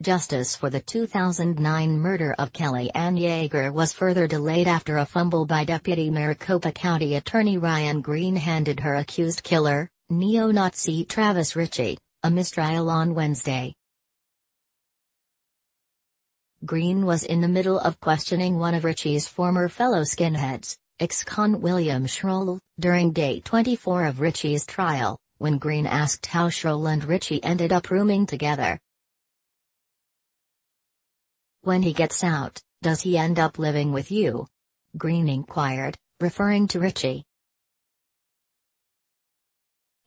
Justice for the 2009 murder of Kellyanne Yeager was further delayed after a fumble by Deputy Maricopa County Attorney Ryan Green handed her accused killer, neo-Nazi Travis Ricci, a mistrial on Wednesday. Green was in the middle of questioning one of Ricci's former fellow skinheads, ex-con William Schroll, during day 24 of Ricci's trial, when Green asked how Schroll and Ricci ended up rooming together. "When he gets out, does he end up living with you?" Green inquired, referring to Ricci.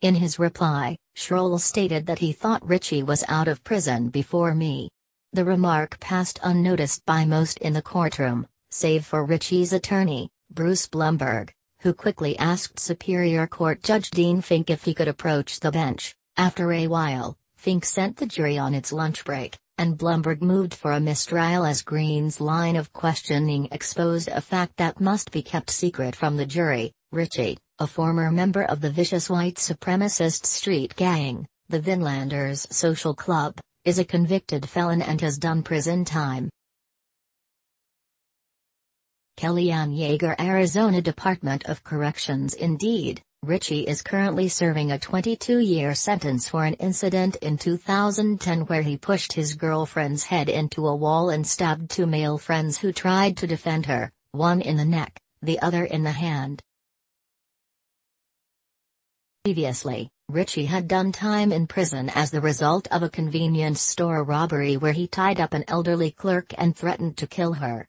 In his reply, Schroll stated that he thought Ricci was out of prison before me. The remark passed unnoticed by most in the courtroom, save for Ricci's attorney, Bruce Blumberg, who quickly asked Superior Court Judge Dean Fink if he could approach the bench. After a while, Fink sent the jury on its lunch break, and Blumberg moved for a mistrial as Green's line of questioning exposed a fact that must be kept secret from the jury. Ricci, a former member of the vicious white supremacist street gang, the Vinlanders Social Club, is a convicted felon and has done prison time. Kellyanne Yeager, Arizona Department of Corrections. Indeed, Ricci is currently serving a 22-year sentence for an incident in 2010 where he pushed his girlfriend's head into a wall and stabbed two male friends who tried to defend her, one in the neck, the other in the hand. Previously, Ricci had done time in prison as the result of a convenience store robbery where he tied up an elderly clerk and threatened to kill her.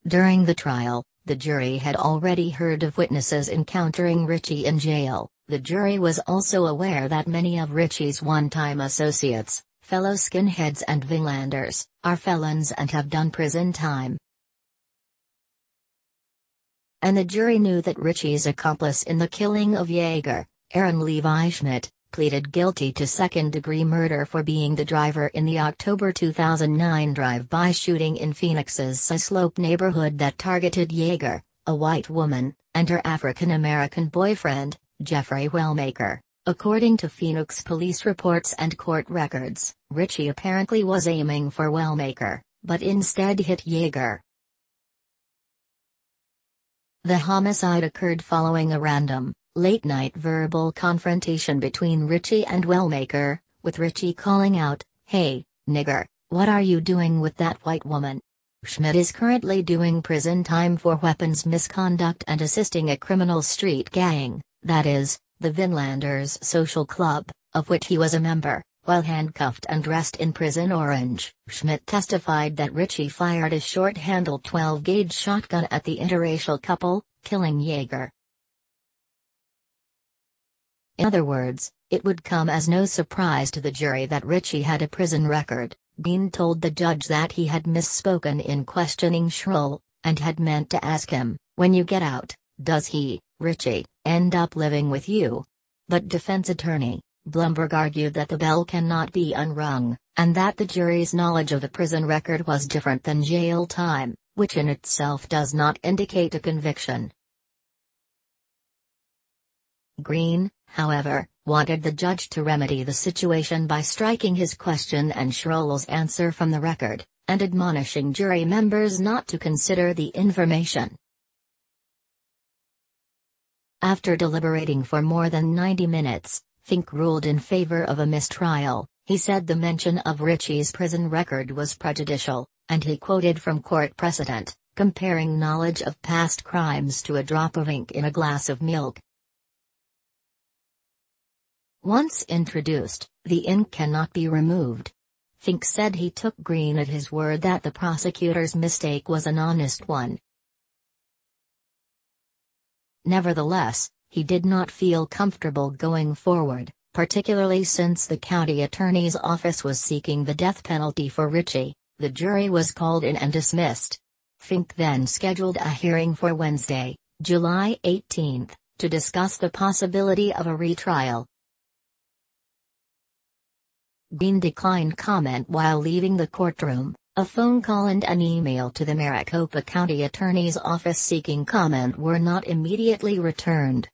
During the trial, the jury had already heard of witnesses encountering Ricci in jail. The jury was also aware that many of Ricci's one-time associates, fellow skinheads and Vinlanders, are felons and have done prison time. And the jury knew that Ricci's accomplice in the killing of Yeager, Aaron Levi Schmidt, pleaded guilty to second-degree murder for being the driver in the October 2009 drive-by shooting in Phoenix's Slope neighborhood that targeted Yeager, a white woman, and her African-American boyfriend, Jeffrey Wellmaker. According to Phoenix police reports and court records, Ricci apparently was aiming for Wellmaker, but instead hit Yeager. The homicide occurred following a random, late-night verbal confrontation between Ricci and Wellmaker, with Ricci calling out, "Hey, nigger, what are you doing with that white woman?" Schmidt is currently doing prison time for weapons misconduct and assisting a criminal street gang, that is, the Vinlanders Social Club, of which he was a member, while handcuffed and dressed in prison orange. Schmidt testified that Ricci fired a short-handled 12-gauge shotgun at the interracial couple, killing Yeager. In other words, it would come as no surprise to the jury that Ricci had a prison record. Green told the judge that he had misspoken in questioning Schroll, and had meant to ask him, "When you get out, does he, Ricci, end up living with you?" But defense attorney Blumberg argued that the bell cannot be unrung, and that the jury's knowledge of the prison record was different than jail time, which in itself does not indicate a conviction. Green, however, wanted the judge to remedy the situation by striking his question and Schroll's answer from the record, and admonishing jury members not to consider the information. After deliberating for more than 90 minutes, Fink ruled in favor of a mistrial. He said the mention of Ricci's prison record was prejudicial, and he quoted from court precedent, comparing knowledge of past crimes to a drop of ink in a glass of milk. Once introduced, the ink cannot be removed. Fink said he took Green at his word that the prosecutor's mistake was an honest one. Nevertheless, he did not feel comfortable going forward, particularly since the county attorney's office was seeking the death penalty for Ricci. The jury was called in and dismissed. Fink then scheduled a hearing for Wednesday, July 18, to discuss the possibility of a retrial. Green declined comment while leaving the courtroom. A phone call and an email to the Maricopa County Attorney's office seeking comment were not immediately returned.